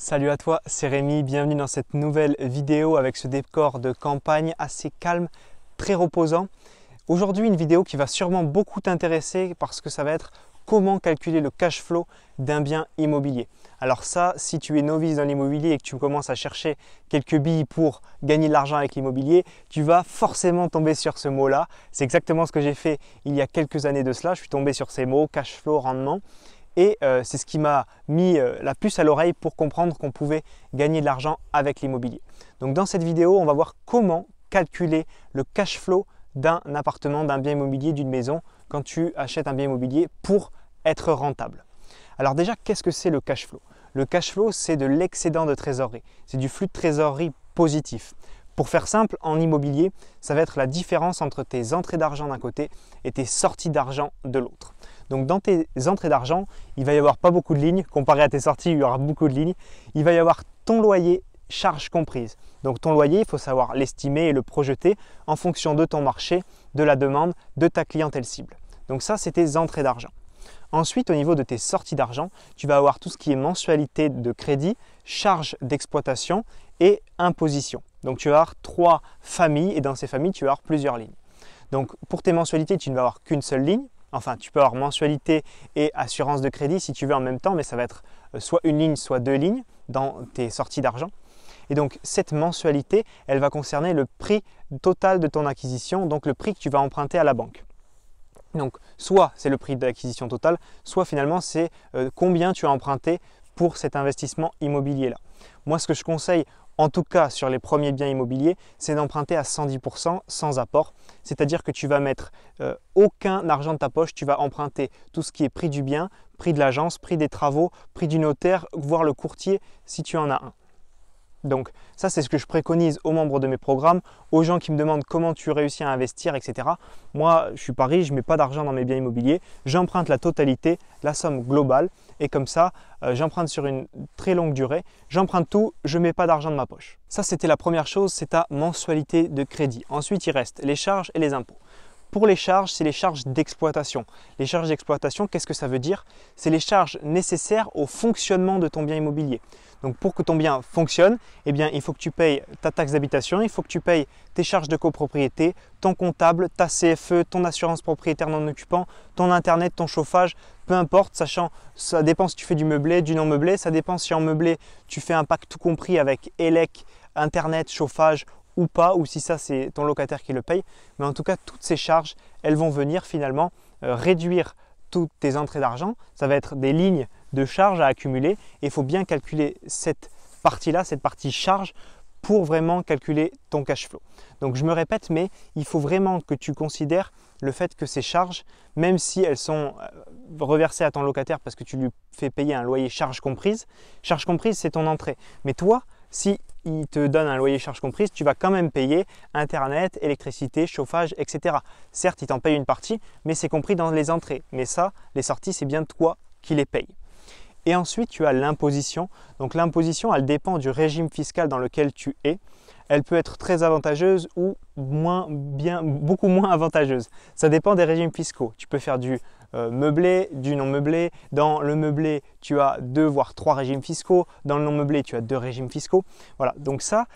Salut à toi, c'est Rémi, bienvenue dans cette nouvelle vidéo avec ce décor de campagne assez calme, très reposant. Aujourd'hui une vidéo qui va sûrement beaucoup t'intéresser parce que ça va être comment calculer le cash flow d'un bien immobilier. Alors ça, si tu es novice dans l'immobilier et que tu commences à chercher quelques billes pour gagner de l'argent avec l'immobilier, tu vas forcément tomber sur ce mot-là. C'est exactement ce que j'ai fait il y a quelques années de cela, je suis tombé sur ces mots, cash flow, rendement. Et c'est ce qui m'a mis la puce à l'oreille pour comprendre qu'on pouvait gagner de l'argent avec l'immobilier. Donc dans cette vidéo, on va voir comment calculer le cash flow d'un appartement, d'un bien immobilier, d'une maison quand tu achètes un bien immobilier pour être rentable. Alors déjà, qu'est-ce que c'est le cash flow? Le cash flow, c'est de l'excédent de trésorerie. C'est du flux de trésorerie positif. Pour faire simple, en immobilier, ça va être la différence entre tes entrées d'argent d'un côté et tes sorties d'argent de l'autre. Donc dans tes entrées d'argent, il va y avoir pas beaucoup de lignes. Comparé à tes sorties, il y aura beaucoup de lignes. Il va y avoir ton loyer, charges comprises. Donc ton loyer, il faut savoir l'estimer et le projeter en fonction de ton marché, de la demande, de ta clientèle cible. Donc ça, c'est tes entrées d'argent. Ensuite, au niveau de tes sorties d'argent, tu vas avoir tout ce qui est mensualité de crédit, charges d'exploitation et imposition. Donc tu vas avoir 3 familles et dans ces familles, tu vas avoir plusieurs lignes. Donc pour tes mensualités, tu ne vas avoir qu'une seule ligne. Enfin, tu peux avoir mensualité et assurance de crédit si tu veux en même temps, mais ça va être soit une ligne, soit 2 lignes dans tes sorties d'argent. Et donc, cette mensualité, elle va concerner le prix total de ton acquisition, donc le prix que tu vas emprunter à la banque. Donc, soit c'est le prix d'acquisition total, soit finalement c'est combien tu as emprunté pour cet investissement immobilier-là. Moi, ce que je conseille, en tout cas sur les premiers biens immobiliers, c'est d'emprunter à 110% sans apport. C'est-à-dire que tu vas mettre aucun argent de ta poche, tu vas emprunter tout ce qui est prix du bien, prix de l'agence, prix des travaux, prix du notaire, voire le courtier si tu en as un. Donc ça, c'est ce que je préconise aux membres de mes programmes, aux gens qui me demandent comment tu réussis à investir, etc. Moi, je suis pas riche, je ne mets pas d'argent dans mes biens immobiliers, j'emprunte la totalité, la somme globale, et comme ça, j'emprunte sur une très longue durée, j'emprunte tout, je ne mets pas d'argent de ma poche. Ça, c'était la première chose, c'est ta mensualité de crédit. Ensuite, il reste les charges et les impôts. Pour les charges, c'est les charges d'exploitation. Les charges d'exploitation, qu'est-ce que ça veut dire? C'est les charges nécessaires au fonctionnement de ton bien immobilier. Donc pour que ton bien fonctionne, eh bien, il faut que tu payes ta taxe d'habitation, il faut que tu payes tes charges de copropriété, ton comptable, ta CFE, ton assurance propriétaire non occupant, ton internet, ton chauffage, peu importe, sachant ça dépend si tu fais du meublé, du non meublé, ça dépend si en meublé tu fais un pack tout compris avec élec, internet, chauffage ou pas, ou si ça c'est ton locataire qui le paye. Mais en tout cas, toutes ces charges, elles vont venir finalement réduire toutes tes entrées d'argent. Ça va être des lignes de charges à accumuler et il faut bien calculer cette partie-là, cette partie charge pour vraiment calculer ton cash flow. Donc je me répète, mais il faut vraiment que tu considères le fait que ces charges, même si elles sont reversées à ton locataire parce que tu lui fais payer un loyer charge comprise c'est ton entrée. Mais toi, si il te donne un loyer charge comprise, tu vas quand même payer internet, électricité, chauffage, etc. Certes, il t'en paye une partie, mais c'est compris dans les entrées. Mais ça, les sorties, c'est bien toi qui les payes. Et ensuite, tu as l'imposition. Donc l'imposition, elle dépend du régime fiscal dans lequel tu es. Elle peut être très avantageuse ou beaucoup moins avantageuse. Ça dépend des régimes fiscaux. Tu peux faire du meublé, du non meublé. Dans le meublé, tu as 2 voire 3 régimes fiscaux. Dans le non meublé, tu as 2 régimes fiscaux. Voilà, donc ça,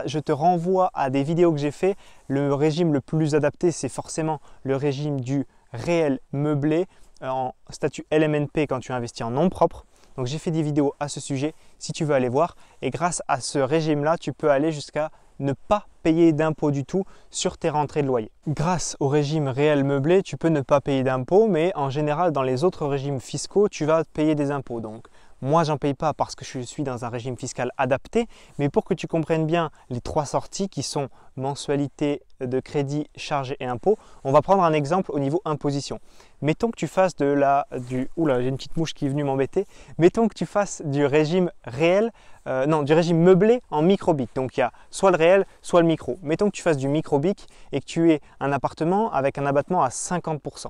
je te renvoie à des vidéos que j'ai fait. Le régime le plus adapté, c'est forcément le régime du réel meublé en statut LMNP quand tu investis en nom propre. Donc j'ai fait des vidéos à ce sujet si tu veux aller voir. Et grâce à ce régime-là, tu peux aller jusqu'à ne pas payer d'impôt du tout sur tes rentrées de loyer. Grâce au régime réel meublé, tu peux ne pas payer d'impôt, mais en général, dans les autres régimes fiscaux, tu vas payer des impôts. Donc moi, j'en paye pas parce que je suis dans un régime fiscal adapté, mais pour que tu comprennes bien les 3 sorties qui sont mensualité de crédit, charges et impôts, on va prendre un exemple au niveau imposition. Mettons que tu fasses Oula, j'ai une petite mouche qui est venue m'embêter. Mettons que tu fasses du régime réel, du régime meublé en micro-BIC. Donc il y a soit le réel, soit le micro. Mettons que tu fasses du micro-BIC et que tu aies un appartement avec un abattement à 50%.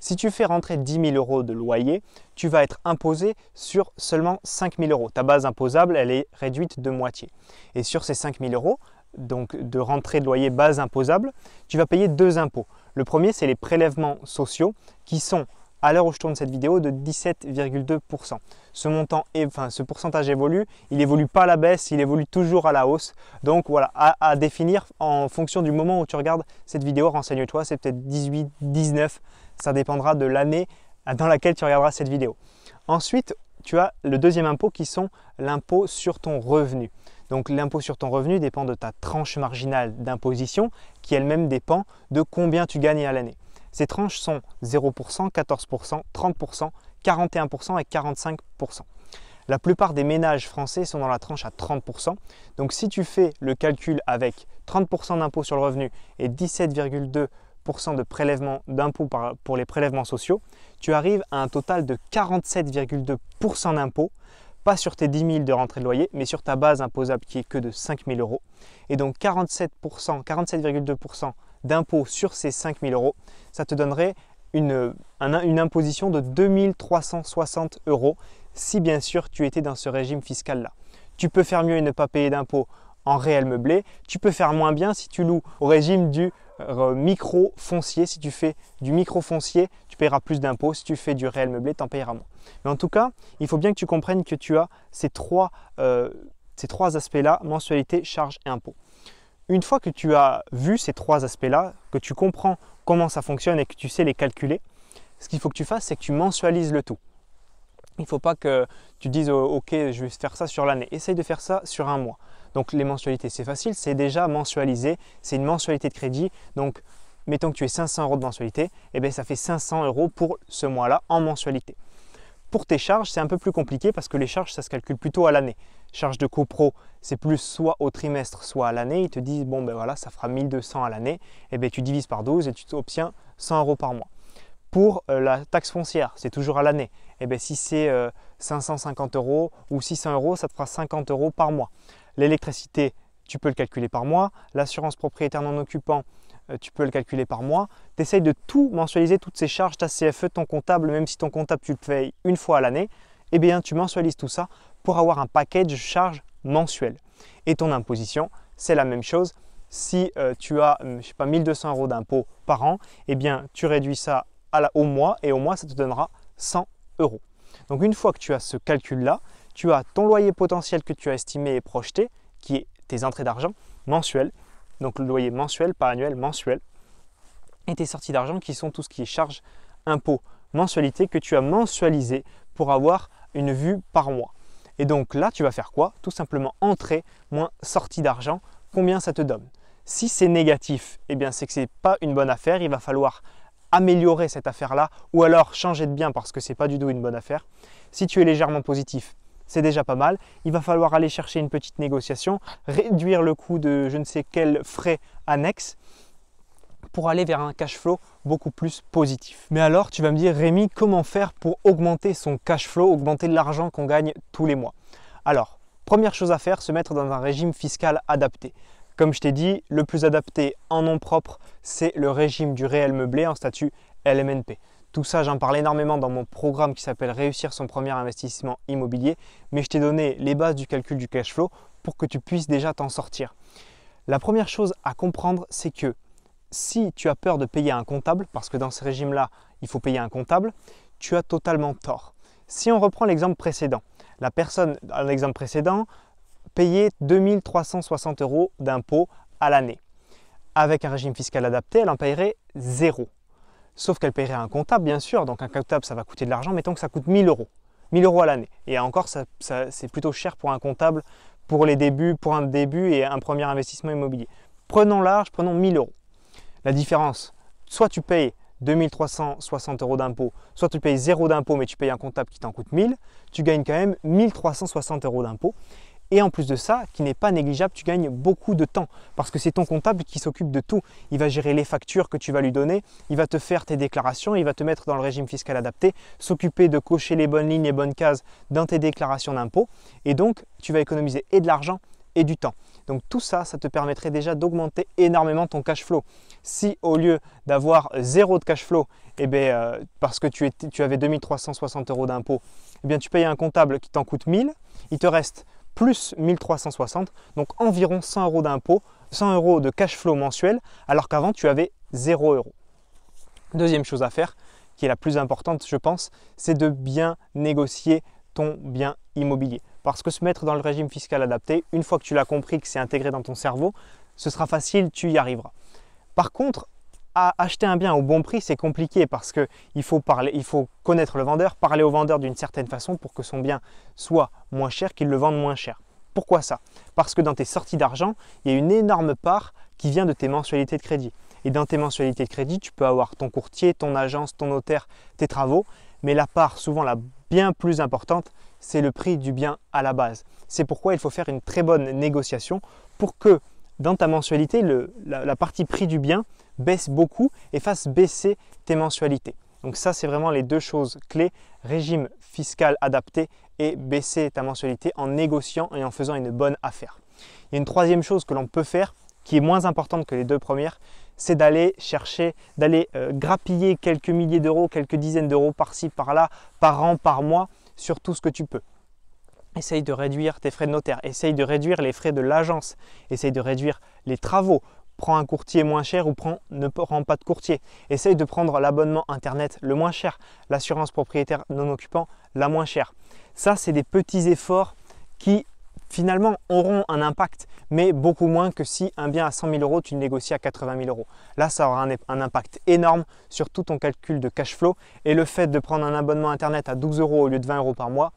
Si tu fais rentrer 10 000 € de loyer, tu vas être imposé sur seulement 5 000 €. Ta base imposable, elle est réduite de moitié. Et sur ces 5 000 €, donc de rentrée de loyer base imposable, tu vas payer 2 impôts. Le premier, c'est les prélèvements sociaux qui sont à l'heure où je tourne cette vidéo de 17,2%. Ce pourcentage évolue, il n'évolue pas à la baisse, il évolue toujours à la hausse. Donc voilà, à définir en fonction du moment où tu regardes cette vidéo, renseigne-toi, c'est peut-être 18, 19, ça dépendra de l'année dans laquelle tu regarderas cette vidéo. Ensuite, tu as le deuxième impôt qui sont l'impôt sur ton revenu. Donc l'impôt sur ton revenu dépend de ta tranche marginale d'imposition qui elle-même dépend de combien tu gagnes à l'année. Ces tranches sont 0%, 14%, 30%, 41% et 45%. La plupart des ménages français sont dans la tranche à 30%. Donc si tu fais le calcul avec 30% d'impôt sur le revenu et 17,2% de prélèvement d'impôt pour les prélèvements sociaux, tu arrives à un total de 47,2% d'impôt, pas sur tes 10 000 de rentrée de loyer, mais sur ta base imposable qui est que de 5 000 euros. Et donc 47,2% d'impôt sur ces 5 000 euros, ça te donnerait une imposition de 2 360 euros si bien sûr tu étais dans ce régime fiscal-là. Tu peux faire mieux et ne pas payer d'impôt en réel meublé. Tu peux faire moins bien si tu loues au régime du micro-foncier. Si tu fais du micro-foncier, tu paieras plus d'impôts. Si tu fais du réel meublé, tu en paieras moins. Mais en tout cas, il faut bien que tu comprennes que tu as ces trois aspects-là, mensualité, charge et impôt. Une fois que tu as vu ces trois aspects-là, que tu comprends comment ça fonctionne et que tu sais les calculer, ce qu'il faut que tu fasses, c'est que tu mensualises le tout. Il ne faut pas que tu dises « Ok, je vais faire ça sur l'année ». Essaye de faire ça sur un mois. Donc les mensualités, c'est facile, c'est déjà mensualisé, c'est une mensualité de crédit. Donc mettons que tu aies 500 euros de mensualité, et bien ça fait 500 euros pour ce mois-là en mensualité. Pour tes charges, c'est un peu plus compliqué parce que les charges, ça se calcule plutôt à l'année. Charges de copro, c'est plus soit au trimestre, soit à l'année. Ils te disent, bon ben voilà, ça fera 1200 à l'année. Et bien tu divises par 12 et tu obtiens 100 euros par mois. Pour la taxe foncière, c'est toujours à l'année. Et bien si c'est 550 euros ou 600 euros, ça te fera 50 euros par mois. L'électricité, tu peux le calculer par mois. L'assurance propriétaire non occupant, tu peux le calculer par mois. Tu essayes de tout mensualiser, toutes ces charges, ta CFE, ton comptable, même si ton comptable tu le payes une fois à l'année, eh bien tu mensualises tout ça pour avoir un package charge mensuel. Et ton imposition, c'est la même chose. Si tu as, je sais pas, 1200 euros d'impôt par an, eh bien tu réduis ça au mois et au mois, ça te donnera 100 euros. Donc une fois que tu as ce calcul-là, tu as ton loyer potentiel que tu as estimé et projeté, qui est tes entrées d'argent mensuelles. Donc le loyer mensuel, pas annuel, mensuel. Et tes sorties d'argent qui sont tout ce qui est charges, impôts, mensualité que tu as mensualisé pour avoir une vue par mois. Et donc là, tu vas faire quoi? Tout simplement entrée moins sortie d'argent, combien ça te donne? Si c'est négatif, eh bien c'est que ce n'est pas une bonne affaire. Il va falloir améliorer cette affaire-là ou alors changer de bien parce que ce n'est pas du tout une bonne affaire. Si tu es légèrement positif, c'est déjà pas mal. Il va falloir aller chercher une petite négociation, réduire le coût de je ne sais quel frais annexes pour aller vers un cash flow beaucoup plus positif. Mais alors, tu vas me dire, Rémi, comment faire pour augmenter son cash flow, augmenter l'argent qu'on gagne tous les mois? Alors, première chose à faire, se mettre dans un régime fiscal adapté. Comme je t'ai dit, le plus adapté en nom propre, c'est le régime du réel meublé en statut LMNP. Tout ça, j'en parle énormément dans mon programme qui s'appelle Réussir son premier investissement immobilier, mais je t'ai donné les bases du calcul du cash flow pour que tu puisses déjà t'en sortir. La première chose à comprendre, c'est que si tu as peur de payer un comptable, parce que dans ce régime-là, il faut payer un comptable, tu as totalement tort. Si on reprend l'exemple précédent, la personne, dans l'exemple précédent, payait 2 360 euros d'impôts à l'année. Avec un régime fiscal adapté, elle en paierait 0. Sauf qu'elle paierait un comptable, bien sûr. Donc un comptable, ça va coûter de l'argent. Mettons que ça coûte 1 000 euros. 1 000 euros à l'année. Et encore, c'est plutôt cher pour un comptable pour un début et un premier investissement immobilier. Prenons large, prenons 1 000 euros. La différence, soit tu payes 2 360 euros d'impôts, soit tu payes 0 d'impôts, mais tu payes un comptable qui t'en coûte 1000, tu gagnes quand même 1 360 euros d'impôts. Et en plus de ça, qui n'est pas négligeable, tu gagnes beaucoup de temps parce que c'est ton comptable qui s'occupe de tout. Il va gérer les factures que tu vas lui donner, il va te faire tes déclarations, il va te mettre dans le régime fiscal adapté, s'occuper de cocher les bonnes lignes, les bonnes cases dans tes déclarations d'impôts. Et donc, tu vas économiser et de l'argent et du temps. Donc tout ça, ça te permettrait déjà d'augmenter énormément ton cash flow. Si au lieu d'avoir 0 de cash flow, parce que tu avais 2 360 euros d'impôts, tu payes un comptable qui t'en coûte 1000, il te reste plus 1360, donc environ 100 euros d'impôts, 100 euros de cash flow mensuel, alors qu'avant tu avais 0 euros. Deuxième chose à faire, qui est la plus importante, je pense, c'est de bien négocier ton bien immobilier. Parce que se mettre dans le régime fiscal adapté, une fois que tu l'as compris, que c'est intégré dans ton cerveau, ce sera facile, tu y arriveras. Par contre, acheter un bien au bon prix, c'est compliqué parce qu'il faut connaître le vendeur, parler au vendeur d'une certaine façon pour que son bien soit moins cher, qu'il le vende moins cher. Pourquoi ça? Parce que dans tes sorties d'argent, il y a une énorme part qui vient de tes mensualités de crédit. Et dans tes mensualités de crédit, tu peux avoir ton courtier, ton agence, ton notaire, tes travaux, mais la part souvent la bien plus importante, c'est le prix du bien à la base. C'est pourquoi il faut faire une très bonne négociation pour que dans ta mensualité, la partie prix du bien baisse beaucoup et fasse baisser tes mensualités. Donc ça, c'est vraiment les deux choses clés, régime fiscal adapté et baisser ta mensualité en négociant et en faisant une bonne affaire. Il y a une troisième chose que l'on peut faire qui est moins importante que les deux premières, c'est d'aller grappiller quelques milliers d'euros, quelques dizaines d'euros par-ci, par-là, par an, par mois, sur tout ce que tu peux. Essaye de réduire tes frais de notaire, essaye de réduire les frais de l'agence, essaye de réduire les travaux. Prends un courtier moins cher ou ne prends pas de courtier. Essaye de prendre l'abonnement internet le moins cher, l'assurance propriétaire non occupant la moins chère. Ça, c'est des petits efforts qui finalement auront un impact, mais beaucoup moins que si un bien à 100 000 euros, tu le négocies à 80 000 euros. Là, ça aura un impact énorme sur tout ton calcul de cash flow et le fait de prendre un abonnement internet à 12 euros au lieu de 20 euros par mois,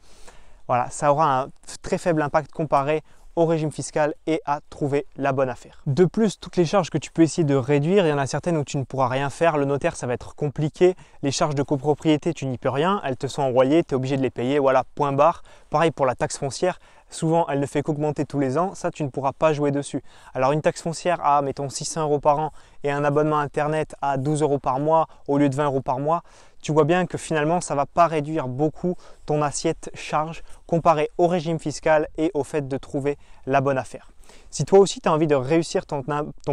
voilà, ça aura un très faible impact comparé au régime fiscal et à trouver la bonne affaire. De plus, toutes les charges que tu peux essayer de réduire, il y en a certaines où tu ne pourras rien faire. Le notaire, ça va être compliqué. Les charges de copropriété, tu n'y peux rien. Elles te sont envoyées, tu es obligé de les payer. Voilà, point barre. Pareil pour la taxe foncière. Souvent, elle ne fait qu'augmenter tous les ans. Ça, tu ne pourras pas jouer dessus. Alors, une taxe foncière à, mettons, 600 euros par an et un abonnement Internet à 12 euros par mois au lieu de 20 euros par mois, tu vois bien que finalement, ça ne va pas réduire beaucoup ton assiette charge comparé au régime fiscal et au fait de trouver la bonne affaire. Si toi aussi, tu as envie de réussir ton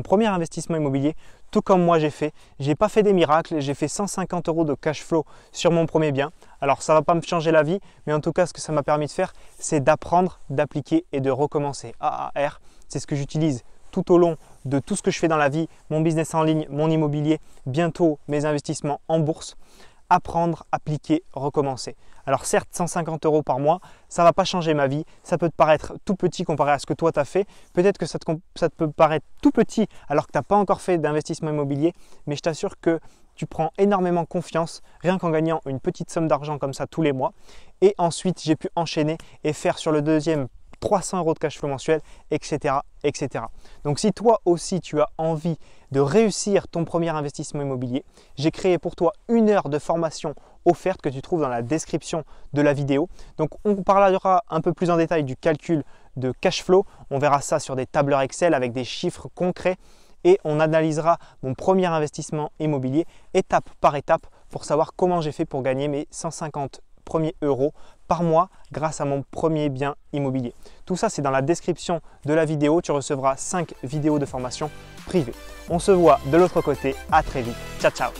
premier investissement immobilier, tout comme moi j'ai fait, j'ai pas fait des miracles, j'ai fait 150 euros de cash flow sur mon premier bien. Alors ça ne va pas me changer la vie, mais en tout cas, ce que ça m'a permis de faire, c'est d'apprendre, d'appliquer et de recommencer. AAR, c'est ce que j'utilise tout au long de tout ce que je fais dans la vie, mon business en ligne, mon immobilier, bientôt mes investissements en bourse. Apprendre, appliquer, recommencer. Alors certes, 150 euros par mois, ça ne va pas changer ma vie. Ça peut te paraître tout petit comparé à ce que toi tu as fait. Peut-être que ça te peut paraître tout petit alors que tu n'as pas encore fait d'investissement immobilier. Mais je t'assure que tu prends énormément confiance rien qu'en gagnant une petite somme d'argent comme ça tous les mois. Et ensuite, j'ai pu enchaîner et faire sur le deuxième 300 euros de cash flow mensuel, etc., etc. Donc si toi aussi tu as envie de réussir ton premier investissement immobilier, j'ai créé pour toi 1 heure de formation offerte que tu trouves dans la description de la vidéo. Donc on parlera un peu plus en détail du calcul de cash flow. On verra ça sur des tableurs Excel avec des chiffres concrets et on analysera mon premier investissement immobilier étape par étape pour savoir comment j'ai fait pour gagner mes 150 premiers euros par mois grâce à mon premier bien immobilier. Tout ça, c'est dans la description de la vidéo. Tu recevras 5 vidéos de formation privée. On se voit de l'autre côté. À très vite. Ciao, ciao.